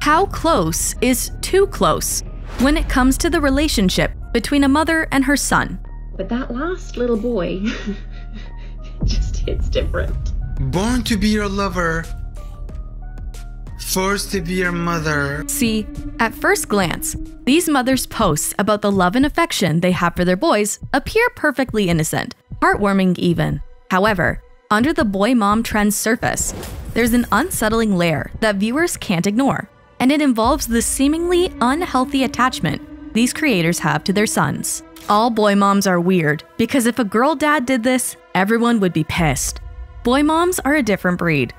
How close is too close when it comes to the relationship between a mother and her son? But that last little boy just hits different. Born to be your lover, forced to be your mother. See, at first glance, these mothers' posts about the love and affection they have for their boys appear perfectly innocent, heartwarming even. However, under the boy-mom trend's surface, there's an unsettling layer that viewers can't ignore, and it involves the seemingly unhealthy attachment these creators have to their sons. All boy moms are weird, because if a girl dad did this, everyone would be pissed. Boy moms are a different breed.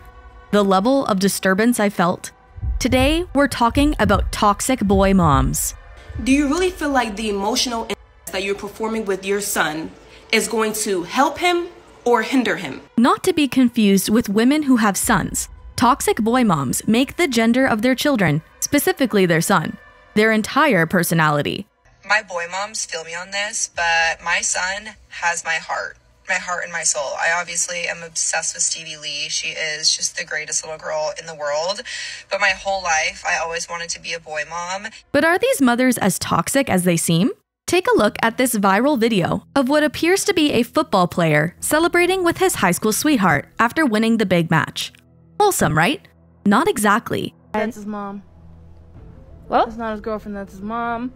The level of disturbance I felt. Today, we're talking about toxic boy moms. Do you really feel like the emotional that you're performing with your son is going to help him or hinder him? Not to be confused with women who have sons. Toxic boy moms make the gender of their children, specifically their son, their entire personality. My boy moms feel me on this, but my son has my heart and my soul. I obviously am obsessed with Stevie Lee. She is just the greatest little girl in the world. But my whole life, I always wanted to be a boy mom. But are these mothers as toxic as they seem? Take a look at this viral video of what appears to be a football player celebrating with his high school sweetheart after winning the big match. Wholesome, right? Not exactly. That's his mom. What? That's not his girlfriend, that's his mom.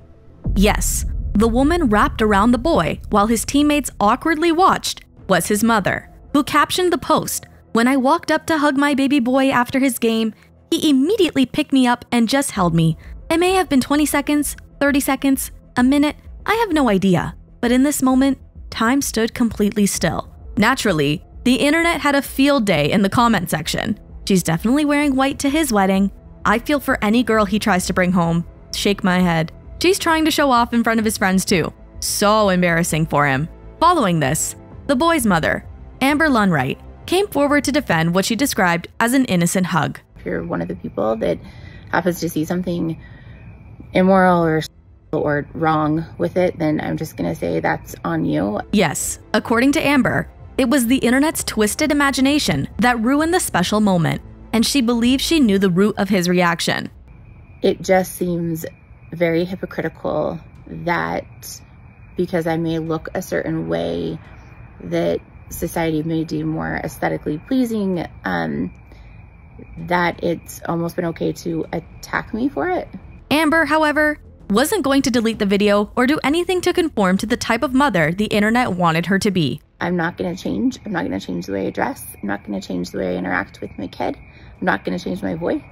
Yes, the woman wrapped around the boy while his teammates awkwardly watched was his mother, who captioned the post, "When I walked up to hug my baby boy after his game, he immediately picked me up and just held me. It may have been 20 seconds, 30 seconds, a minute, I have no idea. But in this moment, time stood completely still." Naturally, the internet had a field day in the comment section. She's definitely wearing white to his wedding. I feel for any girl he tries to bring home. Shake my head. She's trying to show off in front of his friends too. So embarrassing for him. Following this, the boy's mother, Amber Lunright, came forward to defend what she described as an innocent hug. If you're one of the people that happens to see something immoral or wrong with it, then I'm just gonna say that's on you. Yes, according to Amber, it was the internet's twisted imagination that ruined the special moment, and she believed she knew the root of his reaction. It just seems very hypocritical that because I may look a certain way that society may deem more aesthetically pleasing, that it's almost been okay to attack me for it. Amber, however, wasn't going to delete the video or do anything to conform to the type of mother the internet wanted her to be. I'm not going to change. I'm not going to change the way I dress. I'm not going to change the way I interact with my kid. I'm not going to change my voice.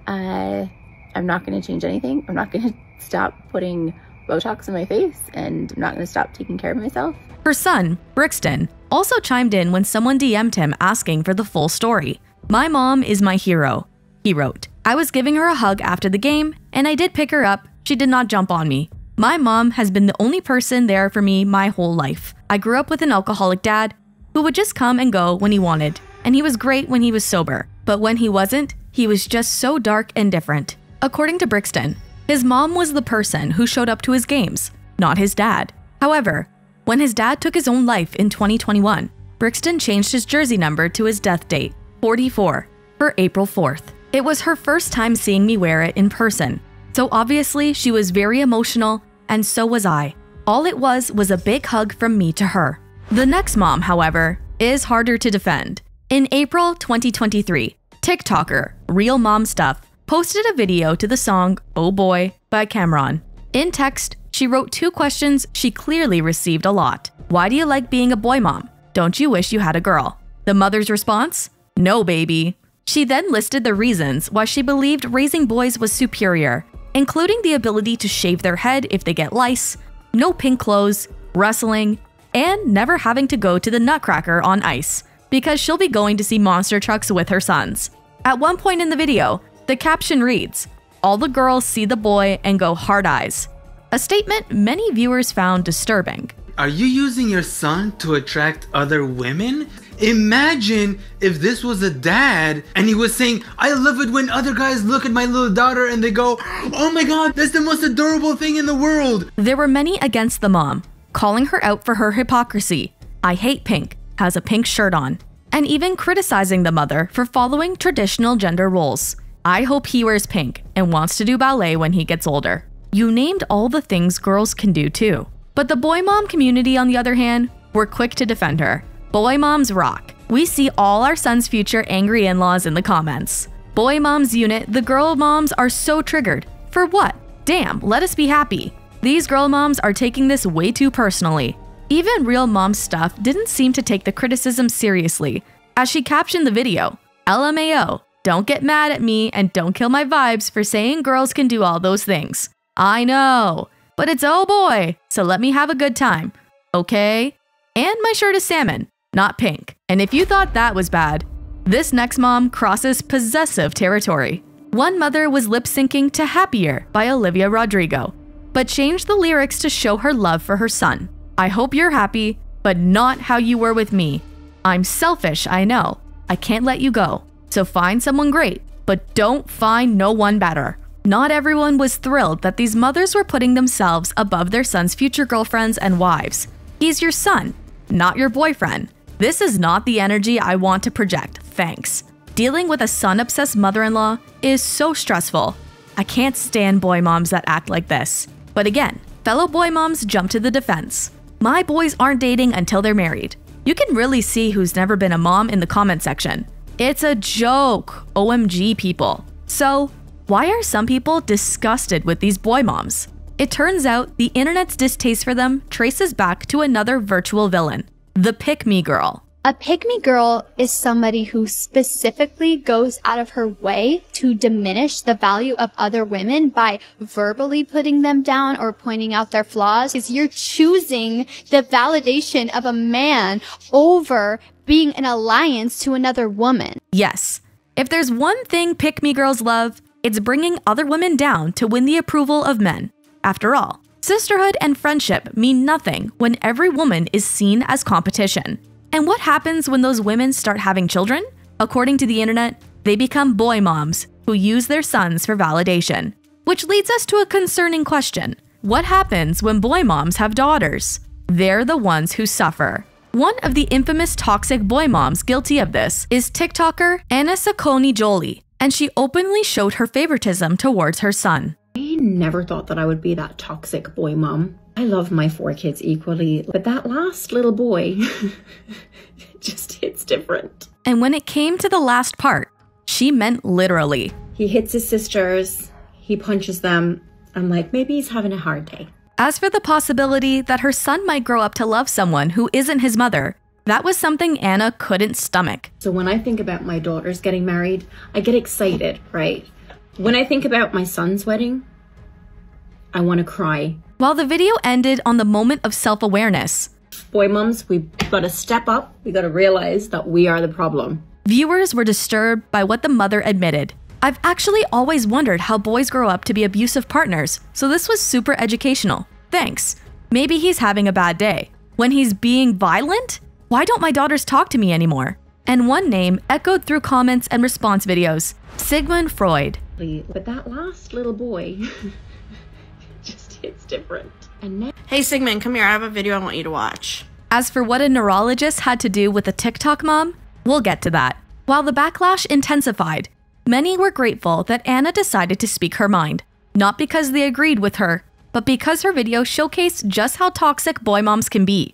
I'm not going to change anything. I'm not going to stop putting Botox in my face, and I'm not going to stop taking care of myself. Her son, Brixton, also chimed in when someone DM'd him asking for the full story. "My mom is my hero," he wrote. "I was giving her a hug after the game, and I did pick her up. She did not jump on me. My mom has been the only person there for me my whole life. I grew up with an alcoholic dad who would just come and go when he wanted, and he was great when he was sober. But when he wasn't, he was just so dark and different." According to Brixton, his mom was the person who showed up to his games, not his dad. However, when his dad took his own life in 2021, Brixton changed his jersey number to his death date, 44, for April 4th. "It was her first time seeing me wear it in person, so obviously she was very emotional, and so was I. All it was a big hug from me to her." The next mom, however, is harder to defend. In April 2023, TikToker Real Mom Stuff posted a video to the song "Oh Boy" by Cameron. In text, she wrote 2 questions she clearly received a lot. "Why do you like being a boy mom? Don't you wish you had a girl?" The mother's response? "No, baby." She then listed the reasons why she believed raising boys was superior, including the ability to shave their head if they get lice, no pink clothes, wrestling, and never having to go to the Nutcracker on ice, because she'll be going to see monster trucks with her sons. At one point in the video, the caption reads, "All the girls see the boy and go hard eyes," a statement many viewers found disturbing. Are you using your son to attract other women? Imagine if this was a dad and he was saying, "I love it when other guys look at my little daughter and they go, oh my god, that's the most adorable thing in the world." There were many against the mom, calling her out for her hypocrisy. "I hate pink," has a pink shirt on, and even criticizing the mother for following traditional gender roles. "I hope he wears pink and wants to do ballet when he gets older. You named all the things girls can do too. But the boy mom community, on the other hand, were quick to defend her. Boy moms rock. We see all our son's future angry in-laws in the comments. Boy moms unit, the girl moms are so triggered. For what? Damn, let us be happy. These girl moms are taking this way too personally. Even real mom stuff didn't seem to take the criticism seriously, as she captioned the video, LMAO, don't get mad at me and don't kill my vibes for saying girls can do all those things. I know, but it's oh boy, so let me have a good time, okay? And my shirt is salmon, not pink. And if you thought that was bad, this next mom crosses possessive territory. One mother was lip-syncing to Happier by Olivia Rodrigo, but changed the lyrics to show her love for her son. I hope you're happy, but not how you were with me. I'm selfish, I know. I can't let you go. So find someone great, but don't find no one better. Not everyone was thrilled that these mothers were putting themselves above their son's future girlfriends and wives. He's your son, not your boyfriend. This is not the energy I want to project, thanks. Dealing with a son-obsessed mother-in-law is so stressful. I can't stand boy moms that act like this. But again, fellow boy moms jump to the defense. My boys aren't dating until they're married. You can really see who's never been a mom in the comment section. It's a joke, OMG people. So, why are some people disgusted with these boy moms? It turns out the internet's distaste for them traces back to another virtual villain, the pick-me girl. A pick-me girl is somebody who specifically goes out of her way to diminish the value of other women by verbally putting them down or pointing out their flaws. Is you're choosing the validation of a man over being an alliance to another woman. Yes, if there's one thing pick-me girls love, it's bringing other women down to win the approval of men. After all, sisterhood and friendship mean nothing when every woman is seen as competition. And what happens when those women start having children? According to the internet, they become boy moms who use their sons for validation. Which leads us to a concerning question. What happens when boy moms have daughters? They're the ones who suffer. One of the infamous toxic boy moms guilty of this is TikToker Anna Sacconi Jolie, and she openly showed her favoritism towards her son. I never thought that I would be that toxic boy mom. I love my 4 kids equally, but that last little boy just hits different. And when it came to the last part, she meant literally. He hits his sisters, he punches them. I'm like, maybe he's having a hard day. As for the possibility that her son might grow up to love someone who isn't his mother, that was something Anna couldn't stomach. So when I think about my daughters getting married, I get excited, right? When I think about my son's wedding, I want to cry. While the video ended on the moment of self-awareness, boy moms, we've got to step up. We got to realize that we are the problem. Viewers were disturbed by what the mother admitted. I've actually always wondered how boys grow up to be abusive partners, so this was super educational. Thanks. Maybe he's having a bad day. When he's being violent? Why don't my daughters talk to me anymore? And one name echoed through comments and response videos, Sigmund Freud. But that last little boy just hits different. And now Hey Sigmund, come here. I have a video I want you to watch. As for what a neurologist had to do with a TikTok mom, we'll get to that. While the backlash intensified, many were grateful that Anna decided to speak her mind, not because they agreed with her, but because her video showcased just how toxic boy moms can be.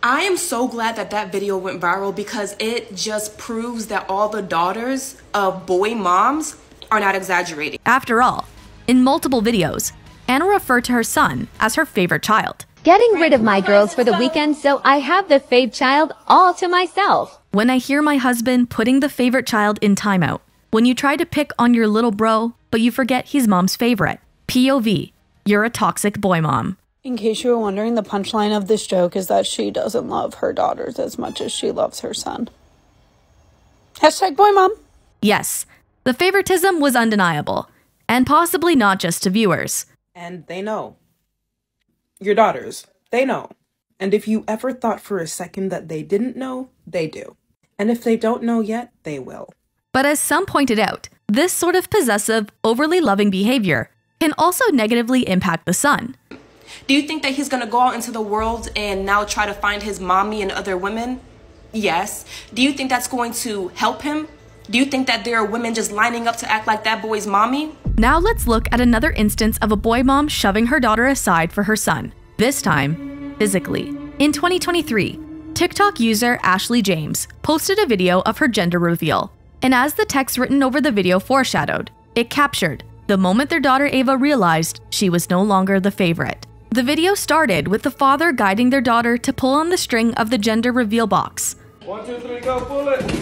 I am so glad that that video went viral because it just proves that all the daughters of boy moms are not exaggerating. After all, in multiple videos, Anna referred to her son as her favorite child. Getting rid of my girls for the weekend so I have the fave child all to myself. When I hear my husband putting the favorite child in timeout, when you try to pick on your little bro, but you forget he's mom's favorite. POV, you're a toxic boy mom. In case you were wondering, the punchline of this joke is that she doesn't love her daughters as much as she loves her son. Hashtag boy mom. Yes, the favoritism was undeniable, and possibly not just to viewers. And they know. Your daughters, they know. And if you ever thought for a second that they didn't know, they do. And if they don't know yet, they will. But as some pointed out, this sort of possessive, overly loving behavior can also negatively impact the son. Do you think that he's going to go out into the world and now try to find his mommy and other women? Yes. Do you think that's going to help him? Do you think that there are women just lining up to act like that boy's mommy? Now let's look at another instance of a boy mom shoving her daughter aside for her son, this time physically. In 2023, TikTok user Ashley James posted a video of her gender reveal, and as the text written over the video foreshadowed, it captured the moment their daughter Ava realized she was no longer the favorite. The video started with the father guiding their daughter to pull on the string of the gender reveal box. 1, 2, 3, go, pull it!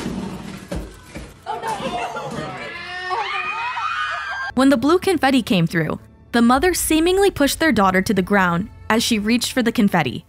When the blue confetti came through, the mother seemingly pushed their daughter to the ground as she reached for the confetti.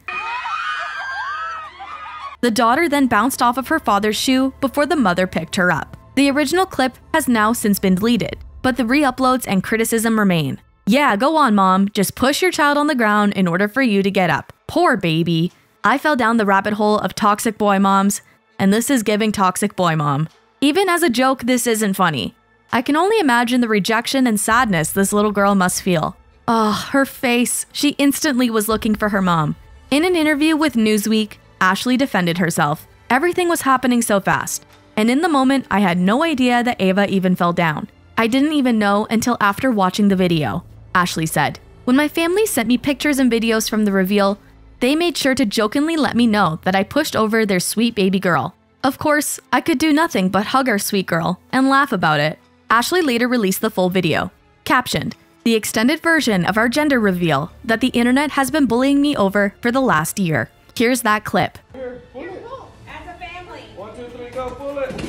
The daughter then bounced off of her father's shoe before the mother picked her up. The original clip has now since been deleted, but the re-uploads and criticism remain. Yeah, go on, mom. Just push your child on the ground in order for you to get up. Poor baby. I fell down the rabbit hole of toxic boy moms, and this is giving toxic boy mom. Even as a joke, this isn't funny. I can only imagine the rejection and sadness this little girl must feel. Oh, her face. She instantly was looking for her mom. In an interview with Newsweek, Ashley defended herself. Everything was happening so fast, and in the moment, I had no idea that Ava even fell down. I didn't even know until after watching the video, Ashley said. When my family sent me pictures and videos from the reveal, they made sure to jokingly let me know that I pushed over their sweet baby girl. Of course, I could do nothing but hug our sweet girl and laugh about it. Ashley later released the full video, captioned, "The extended version of our gender reveal that the internet has been bullying me over for the last year." Here's that clip. Here, pull it. As a family. 1, 2, 3, go, pull it.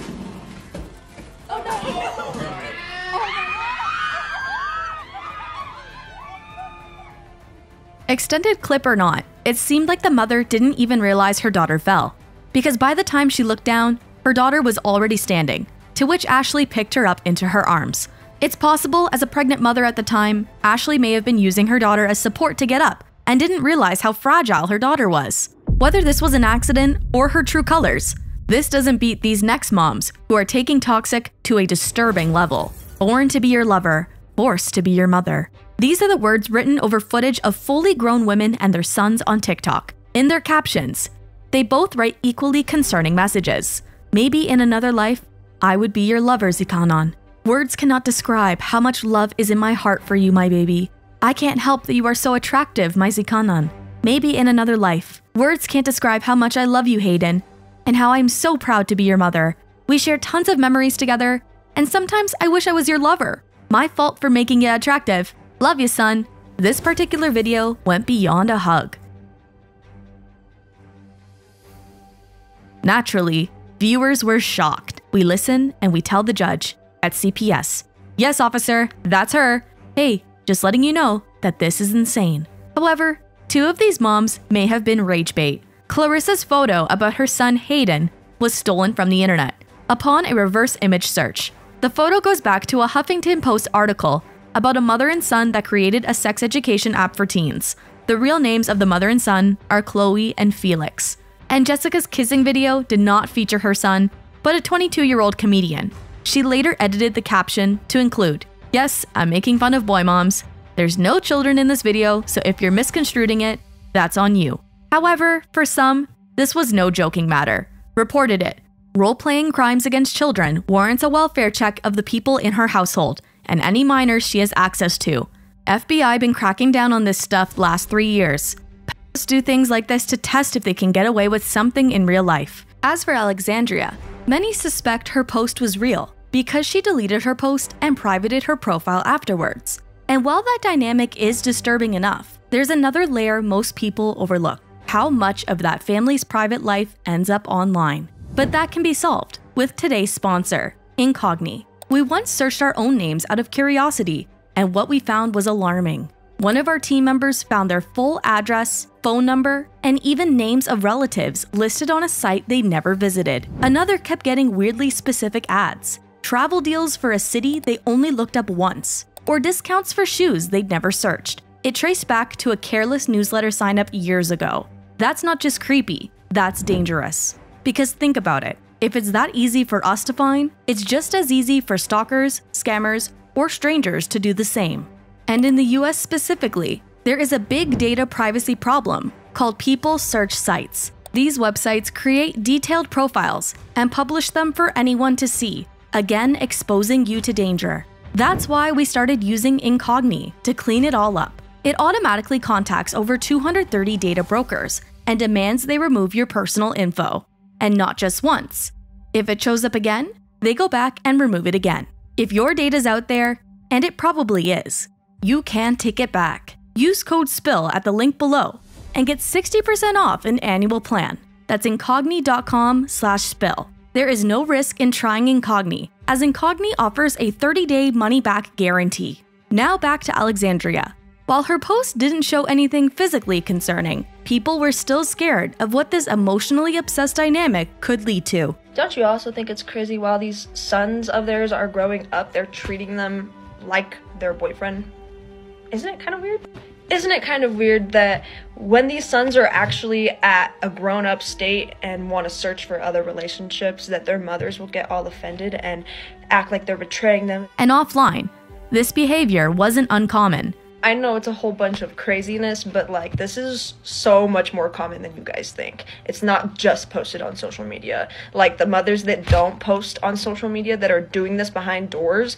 Extended clip or not, it seemed like the mother didn't even realize her daughter fell, because by the time she looked down, her daughter was already standing, to which Ashley picked her up into her arms. It's possible, as a pregnant mother at the time, Ashley may have been using her daughter as support to get up and didn't realize how fragile her daughter was. Whether this was an accident or her true colors, this doesn't beat these next moms who are taking toxic to a disturbing level. Born to be your lover, forced to be your mother. These are the words written over footage of fully grown women and their sons on TikTok. In their captions, they both write equally concerning messages. Maybe in another life, I would be your lover, Zikanon. Words cannot describe how much love is in my heart for you, my baby. I can't help that you are so attractive, my Zikanon. Maybe in another life. Words can't describe how much I love you, Hayden, and how I am so proud to be your mother. We share tons of memories together, and sometimes I wish I was your lover. My fault for making you attractive. Love you, son. This particular video went beyond a hug. Naturally, viewers were shocked. We listen and we tell the judge at CPS, "Yes, officer, that's her. Hey, just letting you know that this is insane." However, two of these moms may have been rage bait. Clarissa's photo about her son Hayden was stolen from the internet. Upon a reverse image search, the photo goes back to a Huffington Post article about a mother and son that created a sex education app for teens. The real names of the mother and son are Chloe and Felix. And Jessica's kissing video did not feature her son, but a 22-year-old comedian. She later edited the caption to include, "Yes, I'm making fun of boy moms. There's no children in this video, so if you're misconstruing it, that's on you." However, for some, this was no joking matter. Reported it. Role-playing crimes against children warrants a welfare check of the people in her household and any minors she has access to. FBI been cracking down on this stuff the last 3 years. Parents do things like this to test if they can get away with something in real life. As for Alexandria, many suspect her post was real because she deleted her post and privated her profile afterwards. And while that dynamic is disturbing enough, there's another layer most people overlook: how much of that family's private life ends up online. But that can be solved with today's sponsor, Incogni. We once searched our own names out of curiosity, and what we found was alarming. One of our team members found their full address, phone number, and even names of relatives listed on a site they never visited. Another kept getting weirdly specific ads, travel deals for a city they only looked up once, or discounts for shoes they'd never searched. It traced back to a careless newsletter sign-up years ago. That's not just creepy, that's dangerous. Because think about it, if it's that easy for us to find, it's just as easy for stalkers, scammers, or strangers to do the same. And in the US specifically, there is a big data privacy problem called people search sites. These websites create detailed profiles and publish them for anyone to see, again exposing you to danger. That's why we started using Incogni to clean it all up. It automatically contacts over 230 data brokers and demands they remove your personal info. And not just once. If it shows up again, they go back and remove it again. If your data's out there, and it probably is, you can take it back. Use code SPILL at the link below and get 60% off an annual plan. That's incogni.com/spill. There is no risk in trying Incogni, as Incogni offers a 30-day money-back guarantee. Now back to Alexandria. While her post didn't show anything physically concerning, people were still scared of what this emotionally obsessed dynamic could lead to. Don't you also think it's crazy while these sons of theirs are growing up, they're treating them like their boyfriend? Isn't it kind of weird? Isn't it kind of weird that when these sons are actually at a grown-up state and want to search for other relationships, that their mothers will get all offended and act like they're betraying them? And offline, this behavior wasn't uncommon. I know it's a whole bunch of craziness, but like this is so much more common than you guys think. It's not just posted on social media. Like the mothers that don't post on social media that are doing this behind doors,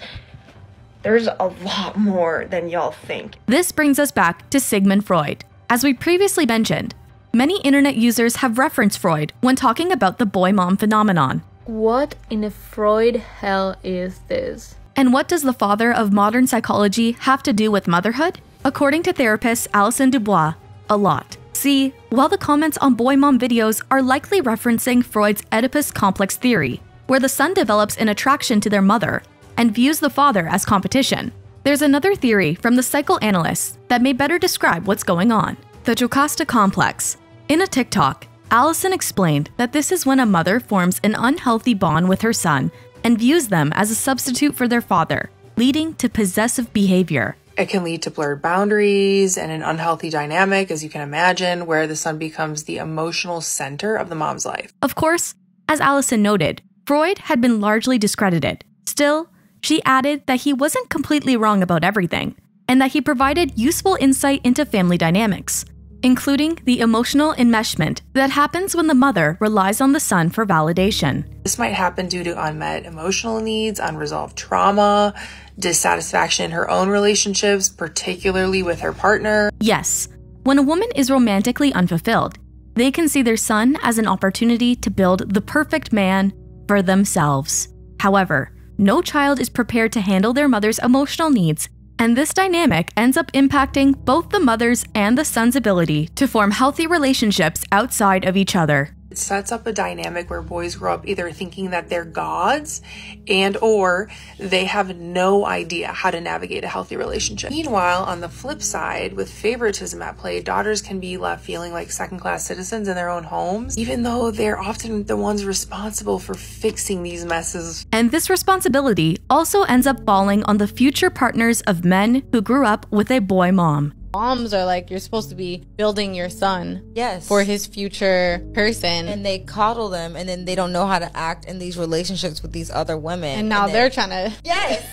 there's a lot more than y'all think. This brings us back to Sigmund Freud. As we previously mentioned, many internet users have referenced Freud when talking about the boy mom phenomenon. What in the Freud hell is this? And what does the father of modern psychology have to do with motherhood? According to therapist Alison Dubois, a lot. See, while the comments on boy mom videos are likely referencing Freud's Oedipus complex theory, where the son develops an attraction to their mother and views the father as competition, there's another theory from the psychoanalysts that may better describe what's going on. The Jocasta complex. In a TikTok, Alison explained that this is when a mother forms an unhealthy bond with her son and views them as a substitute for their father, leading to possessive behavior. It can lead to blurred boundaries and an unhealthy dynamic, as you can imagine, where the son becomes the emotional center of the mom's life. Of course, as Alison noted, Freud had been largely discredited. Still, she added that he wasn't completely wrong about everything, and that he provided useful insight into family dynamics, including the emotional enmeshment that happens when the mother relies on the son for validation. This might happen due to unmet emotional needs, unresolved trauma, dissatisfaction in her own relationships, particularly with her partner. Yes, when a woman is romantically unfulfilled, they can see their son as an opportunity to build the perfect man for themselves. However, no child is prepared to handle their mother's emotional needs, and this dynamic ends up impacting both the mother's and the son's ability to form healthy relationships outside of each other. It sets up a dynamic where boys grow up either thinking that they're gods and or they have no idea how to navigate a healthy relationship. Meanwhile, on the flip side, with favoritism at play, daughters can be left feeling like second-class citizens in their own homes, even though they're often the ones responsible for fixing these messes. And this responsibility also ends up falling on the future partners of men who grew up with a boy mom. Moms are like, you're supposed to be building your son yes, for his future person. And they coddle them, and then they don't know how to act in these relationships with these other women. And now they're trying to yes,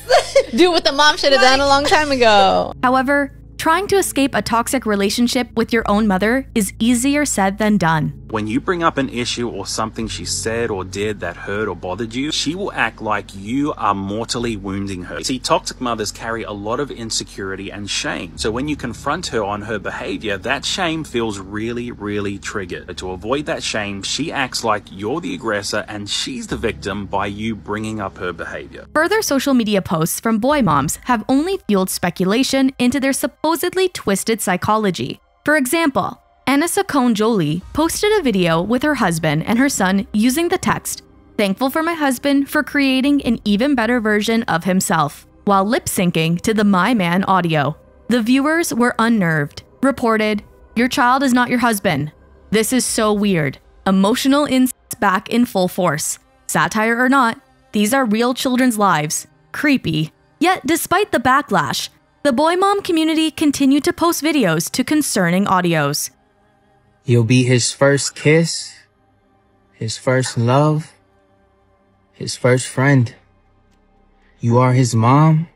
do what the mom should have done a long time ago. However, trying to escape a toxic relationship with your own mother is easier said than done. When you bring up an issue or something she said or did that hurt or bothered you, she will act like you are mortally wounding her. See, toxic mothers carry a lot of insecurity and shame. So when you confront her on her behavior, that shame feels really, really triggered. But to avoid that shame, she acts like you're the aggressor and she's the victim by you bringing up her behavior. Further social media posts from boy moms have only fueled speculation into their supposedly twisted psychology. For example, Anna Saccone Jolie posted a video with her husband and her son using the text, "Thankful for my husband for creating an even better version of himself," while lip-syncing to the My Man audio. The viewers were unnerved, reported, "Your child is not your husband. This is so weird. Emotional insults back in full force. Satire or not, these are real children's lives. Creepy." Yet, despite the backlash, the boy mom community continued to post videos to concerning audios. You'll be his first kiss, his first love, his first friend. You are his mom,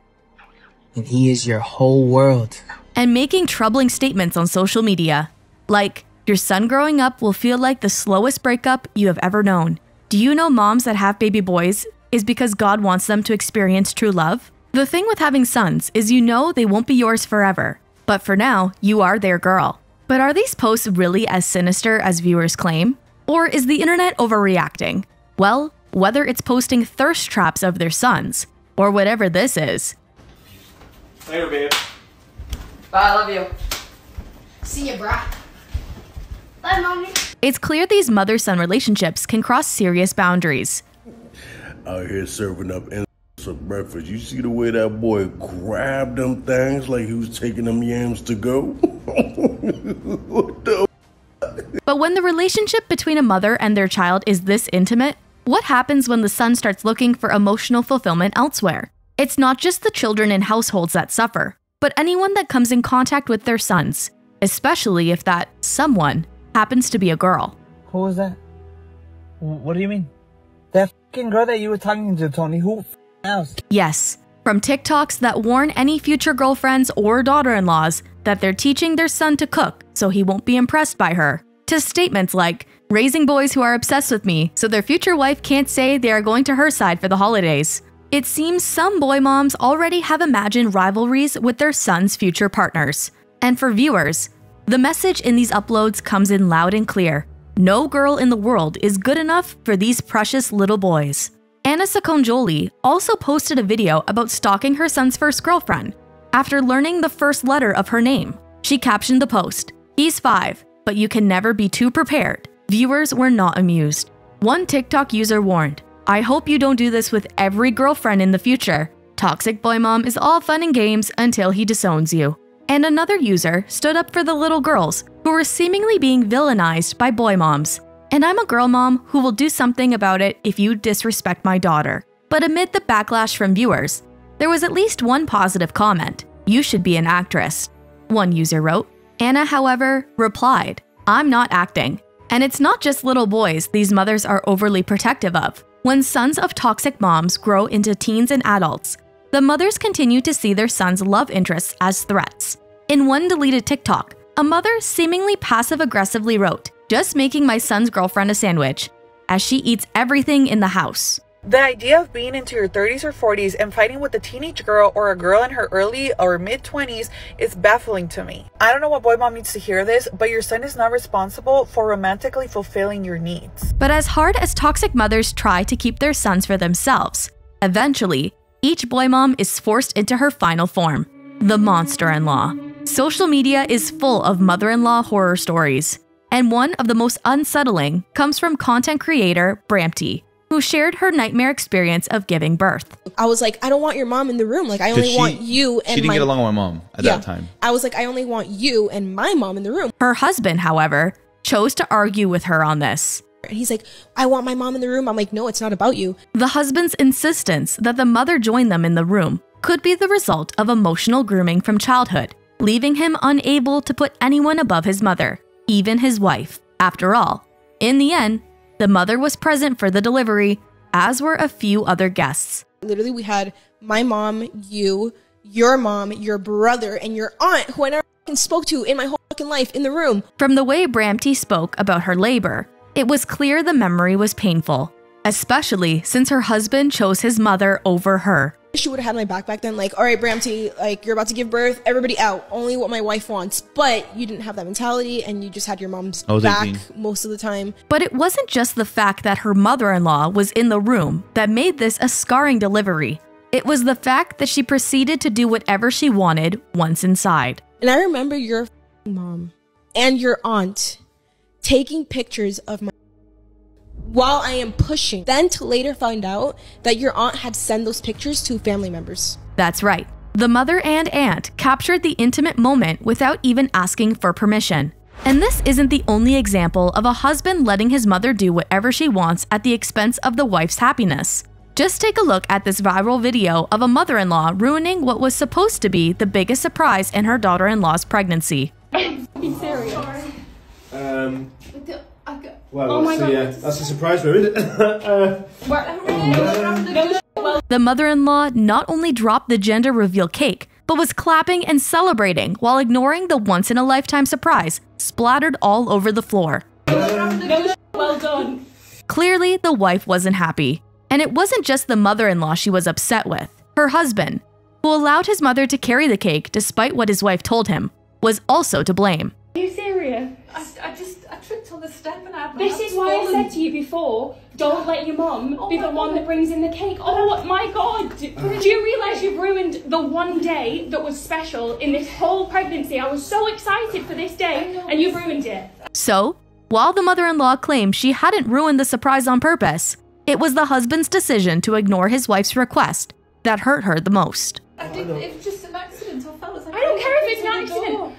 and he is your whole world. And making troubling statements on social media, like, "Your son growing up will feel like the slowest breakup you have ever known. Do you know moms that have baby boys? is because God wants them to experience true love? The thing with having sons is you know they won't be yours forever, but for now, you are their girl. But are these posts really as sinister as viewers claim? Or is the internet overreacting? Well, whether it's posting thirst traps of their sons, or whatever this is. Later, babe. Bye, I love you. See ya, brah. Bye, mommy. It's clear these mother-son relationships can cross serious boundaries. Out here serving up for breakfast. You see the way that boy grabbed them things like he was taking them yams to go? What the? But when the relationship between a mother and their child is this intimate, what happens when the son starts looking for emotional fulfillment elsewhere? It's not just the children in households that suffer, but anyone that comes in contact with their sons, especially if that someone happens to be a girl. Who was that? What do you mean? That fucking girl that you were talking to, Tony. Who else? Yes, from TikToks that warn any future girlfriends or daughter-in-laws that they're teaching their son to cook so he won't be impressed by her, to statements like, raising boys who are obsessed with me so their future wife can't say they are going to her side for the holidays. It seems some boy moms already have imagined rivalries with their sons' future partners. And for viewers, the message in these uploads comes in loud and clear. No girl in the world is good enough for these precious little boys. Anna Sakonjoli also posted a video about stalking her son's first girlfriend. After learning the first letter of her name, she captioned the post, "He's 5, but you can never be too prepared." Viewers were not amused. One TikTok user warned, "I hope you don't do this with every girlfriend in the future. Toxic boy mom is all fun and games until he disowns you." And another user stood up for the little girls who were seemingly being villainized by boy moms. "And I'm a girl mom who will do something about it if you disrespect my daughter." But amid the backlash from viewers, there was at least one positive comment. "You should be an actress," one user wrote. Anna, however, replied, "I'm not acting." And it's not just little boys these mothers are overly protective of. When sons of toxic moms grow into teens and adults, the mothers continue to see their sons' love interests as threats. In one deleted TikTok, a mother seemingly passive-aggressively wrote, "Just making my son's girlfriend a sandwich," as she eats everything in the house. The idea of being into your 30s or 40s and fighting with a teenage girl or a girl in her early or mid-20s is baffling to me. I don't know what boy mom needs to hear this, but your son is not responsible for romantically fulfilling your needs. But as hard as toxic mothers try to keep their sons for themselves, eventually, each boy mom is forced into her final form, the monster-in-law. Social media is full of mother-in-law horror stories, and one of the most unsettling comes from content creator Brampty, who shared her nightmare experience of giving birth. I was like, I don't want your mom in the room. Like, I only want you and She didn't get along with my mom at that time. I was like, I only want you and my mom in the room. Her husband, however, chose to argue with her on this. And he's like, I want my mom in the room. I'm like, no, it's not about you. The husband's insistence that the mother join them in the room could be the result of emotional grooming from childhood, leaving him unable to put anyone above his mother, even his wife. After all, in the end, the mother was present for the delivery, as were a few other guests. Literally, we had my mom, you, your mom, your brother, and your aunt, who I never spoke to in my whole fucking life, in the room. From the way Brampty spoke about her labor, it was clear the memory was painful, especially since her husband chose his mother over her. She would have had my back then, like, all right, Brampty, like, you're about to give birth, everybody out, only what my wife wants. But you didn't have that mentality, and you just had your mom's back 18. most of the time. But it wasn't just the fact that her mother-in-law was in the room that made this a scarring delivery. It was the fact that she proceeded to do whatever she wanted once inside. And I remember your mom and your aunt taking pictures of my while I am pushing, then to later find out that your aunt had sent those pictures to family members. That's right. The mother and aunt captured the intimate moment without even asking for permission. And this isn't the only example of a husband letting his mother do whatever she wants at the expense of the wife's happiness. Just take a look at this viral video of a mother-in-law ruining what was supposed to be the biggest surprise in her daughter-in-law's pregnancy. Be serious. Well, oh that's a surprise for her, isn't it? The mother-in-law not only dropped the gender reveal cake, but was clapping and celebrating while ignoring the once-in-a-lifetime surprise splattered all over the floor. Well done. Clearly, the wife wasn't happy. And it wasn't just the mother-in-law she was upset with. Her husband, who allowed his mother to carry the cake despite what his wife told him, was also to blame. Are you serious? I tripped on the step and I This is why I said to you before, don't let your mum be the one that brings in the cake. Oh my God. Do you realise you've ruined the one day that was special in this whole pregnancy? I was so excited for this day and you've ruined it. So, while the mother-in-law claimed she hadn't ruined the surprise on purpose, it was the husband's decision to ignore his wife's request that hurt her the most. It was just an accident. I felt like I don't care if it's an accident.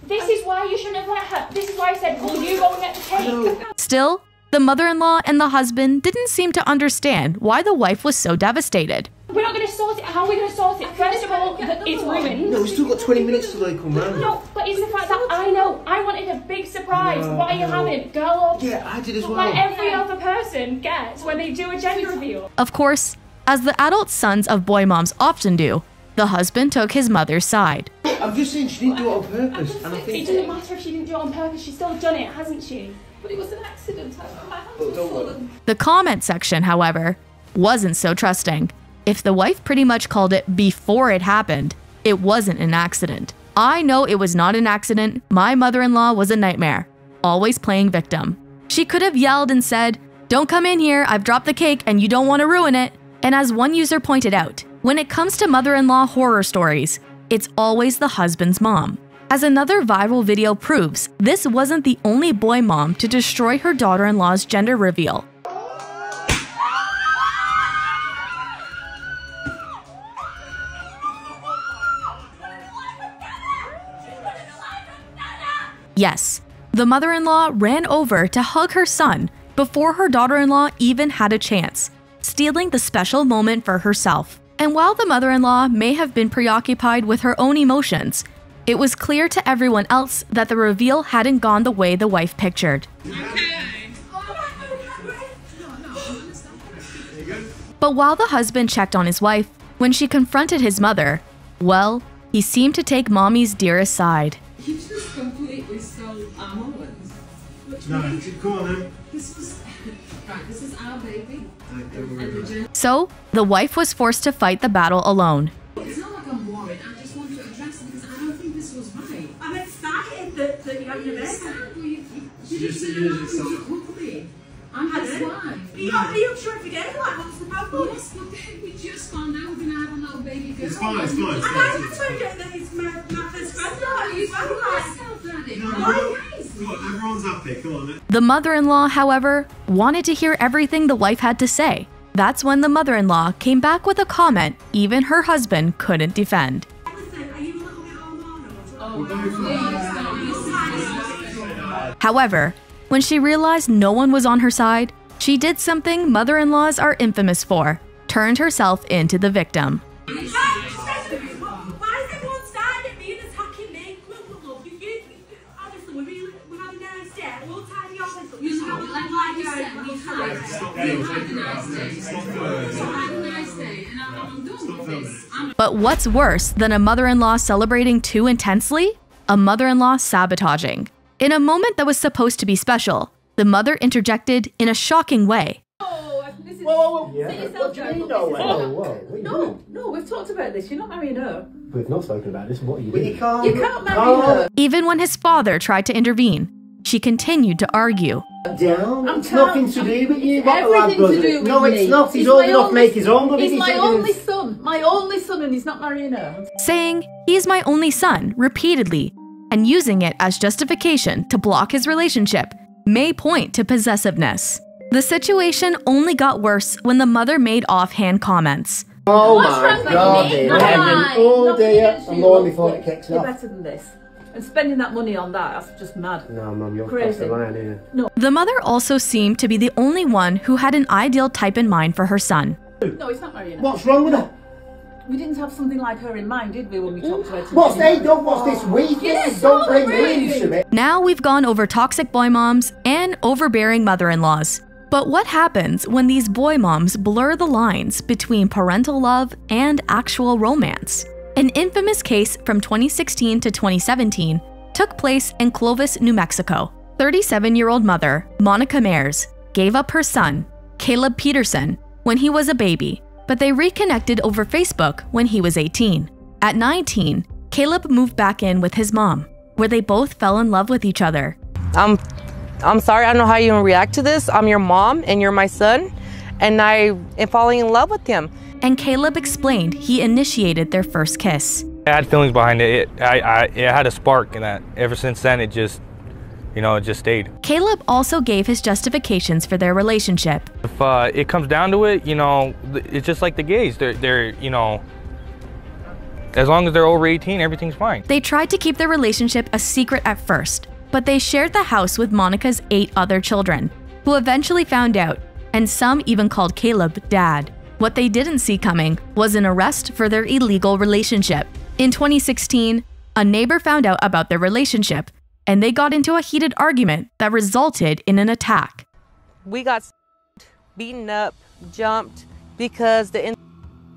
This is why you shouldn't have let her. This is why I said, will you go and get the cake? Still, the mother-in-law and the husband didn't seem to understand why the wife was so devastated. We're not going to sort it. How are we going to sort it? First of all, it's ruined. No, we've still got 20 minutes till they come round. No, but it's the fact that I know. I wanted a big surprise. What are you having? Girl up. Yeah, I did as well. Like every other person gets when they do a gender reveal. Of course, as the adult sons of boy moms often do, the husband took his mother's side. I'm just saying she didn't do it on purpose. And I think It doesn't matter if she didn't do it on purpose. She's still done it, hasn't she? But it was an accident. My hands were full of... The comment section, however, wasn't so trusting. If the wife pretty much called it before it happened, it wasn't an accident. I know it was not an accident. My mother-in-law was a nightmare, always playing victim. She could have yelled and said, "Don't come in here, I've dropped the cake and you don't want to ruin it." And as one user pointed out, when it comes to mother-in-law horror stories, it's always the husband's mom. As another viral video proves, this wasn't the only boy mom to destroy her daughter-in-law's gender reveal. Yes, the mother-in-law ran over to hug her son before her daughter-in-law even had a chance, stealing the special moment for herself. And while the mother-in-law may have been preoccupied with her own emotions, it was clear to everyone else that the reveal hadn't gone the way the wife pictured. But while the husband checked on his wife, when she confronted his mother, well, he seemed to take mommy's dearest side. You just completely stole our moments. No, come on then. This was... Right, this is our baby. So, the wife was forced to fight the battle alone. It's not like I'm worried, I just want to address it because I don't think this was right. I'm excited that you're having a baby. You said it quickly. I'm his wife. Are you sure if you get it? Like, what's the problem? Yes, but then we just found out we're going to have a little baby girl. It's fine, it's fine. And I just told you that he's my best friend. Come on, everyone's happy, come on then. The mother-in-law, however, wanted to hear everything the wife had to say. That's when the mother-in-law came back with a comment even her husband couldn't defend. However, when she realized no one was on her side, she did something mother-in-laws are infamous for, turned herself into the victim. Why is everyone staring at me and attacking me? Look, honestly, we're having a nice day. We'll tidy up and You know, like you said, we had a nice day. And I'm done with this. But what's worse than a mother-in-law celebrating too intensely? A mother-in-law sabotaging. In a moment that was supposed to be special, the mother interjected in a shocking way. Whoa. Yeah. What do you mean, no way? No, we've talked about this. You're not marrying her. We've not spoken about this. What are you But doing? you can't marry her. Even when his father tried to intervene, she continued to argue. Down. I'm It's nothing to do with you. What the lad Everything does to it. do with No, me. it's not. He's He's old my enough to only- make his own bloody He's my decisions. only son. My only son, and he's not marrying her. Saying, "He's my only son," repeatedly, and using it as justification to block his relationship may point to possessiveness. The situation only got worse when the mother made offhand comments. Oh What's my wrong with God, me? dear. Why? Oh Nothing dear. against I'm you, going but before it kicks You're off. better than this. And spending that money on that's just mad. No, Mum, you're Crazy. across the line here. No, The mother also seemed to be the only one who had an ideal type in mind for her son. no, he's not marrying her. What's wrong with her? We didn't have something like her in mind, did we, when we talked about it? What's they done? What's this weekend? Yes, Don't bring me really. into it. Now we've gone over toxic boy moms and overbearing mother-in-laws. But what happens when these boy moms blur the lines between parental love and actual romance? An infamous case from 2016 to 2017 took place in Clovis, New Mexico. 37-year-old mother, Monica Mayers, gave up her son, Caleb Peterson, when he was a baby, but they reconnected over Facebook when he was 18. At 19, Caleb moved back in with his mom, where they both fell in love with each other. I'm sorry, I don't know how you even react to this. I'm your mom and you're my son, and I am falling in love with him. And Caleb explained he initiated their first kiss. I had feelings behind it. It had a spark, and that ever since then it just stayed. Caleb also gave his justifications for their relationship. If it comes down to it, it's just like the gays. They're as long as they're over 18, everything's fine. They tried to keep their relationship a secret at first, but they shared the house with Monica's 8 other children, who eventually found out, and some even called Caleb Dad. What they didn't see coming was an arrest for their illegal relationship. In 2016, a neighbor found out about their relationship, and they got into a heated argument that resulted in an attack. We got beaten up, jumped, because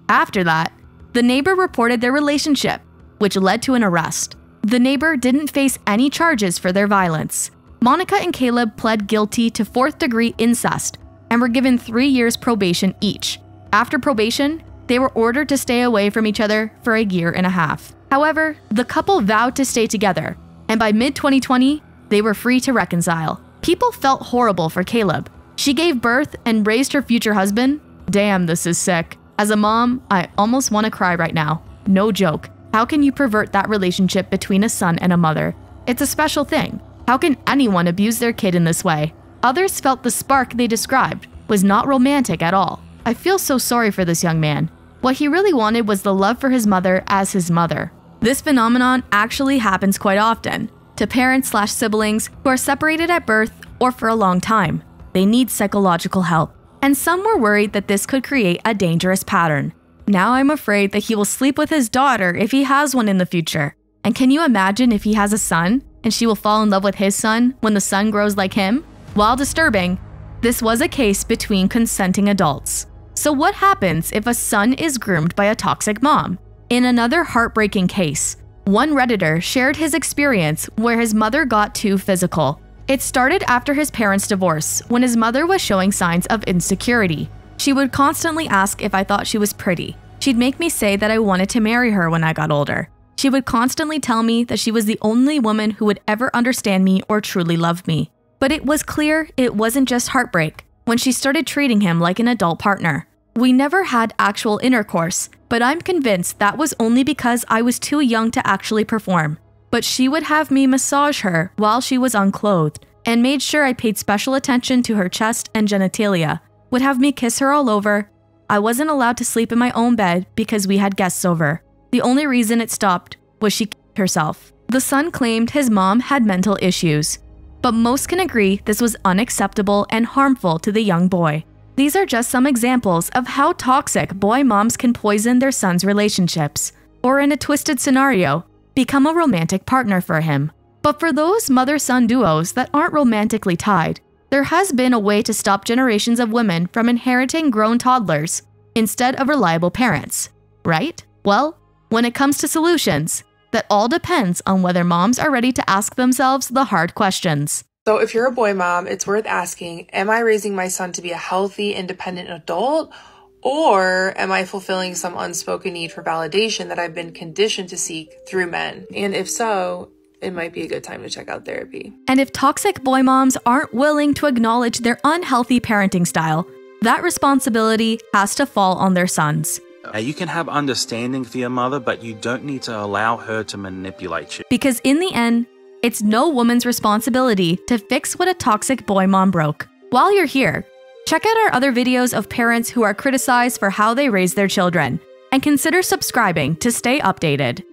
After that, the neighbor reported their relationship, which led to an arrest. The neighbor didn't face any charges for their violence. Monica and Caleb pled guilty to 4th-degree incest and were given 3 years probation each. After probation, they were ordered to stay away from each other for a year and a half. However, the couple vowed to stay together, and by mid-2020, they were free to reconcile. People felt horrible for Caleb. She gave birth and raised her future husband. Damn, this is sick. As a mom, I almost want to cry right now. No joke. How can you pervert that relationship between a son and a mother? It's a special thing. How can anyone abuse their kid in this way? Others felt the spark they described was not romantic at all. I feel so sorry for this young man. What he really wanted was the love for his mother as his mother. This phenomenon actually happens quite often to parents/siblings who are separated at birth or for a long time. They need psychological help. And some were worried that this could create a dangerous pattern. Now I'm afraid that he will sleep with his daughter if he has one in the future. And can you imagine if he has a son and she will fall in love with his son when the son grows like him? While disturbing, this was a case between consenting adults. So what happens if a son is groomed by a toxic mom? In another heartbreaking case, one Redditor shared his experience where his mother got too physical. It started after his parents' divorce, when his mother was showing signs of insecurity. She would constantly ask if I thought she was pretty. She'd make me say that I wanted to marry her when I got older. She would constantly tell me that she was the only woman who would ever understand me or truly love me. But it was clear it wasn't just heartbreak when she started treating him like an adult partner. We never had actual intercourse, but I'm convinced that was only because I was too young to actually perform. But she would have me massage her while she was unclothed and made sure I paid special attention to her chest and genitalia, would have me kiss her all over. I wasn't allowed to sleep in my own bed because we had guests over. The only reason it stopped was she killed herself. The son claimed his mom had mental issues, but most can agree this was unacceptable and harmful to the young boy. These are just some examples of how toxic boy moms can poison their sons' relationships, or in a twisted scenario, become a romantic partner for him. But for those mother-son duos that aren't romantically tied, there has been a way to stop generations of women from inheriting grown toddlers instead of reliable parents, right? Well, when it comes to solutions, that all depends on whether moms are ready to ask themselves the hard questions. So if you're a boy mom, it's worth asking, am I raising my son to be a healthy, independent adult? Or am I fulfilling some unspoken need for validation that I've been conditioned to seek through men? And if so, it might be a good time to check out therapy. And if toxic boy moms aren't willing to acknowledge their unhealthy parenting style, that responsibility has to fall on their sons. You can have understanding for your mother, but you don't need to allow her to manipulate you. Because in the end, it's no woman's responsibility to fix what a toxic boy mom broke. While you're here, check out our other videos of parents who are criticized for how they raise their children, and consider subscribing to stay updated.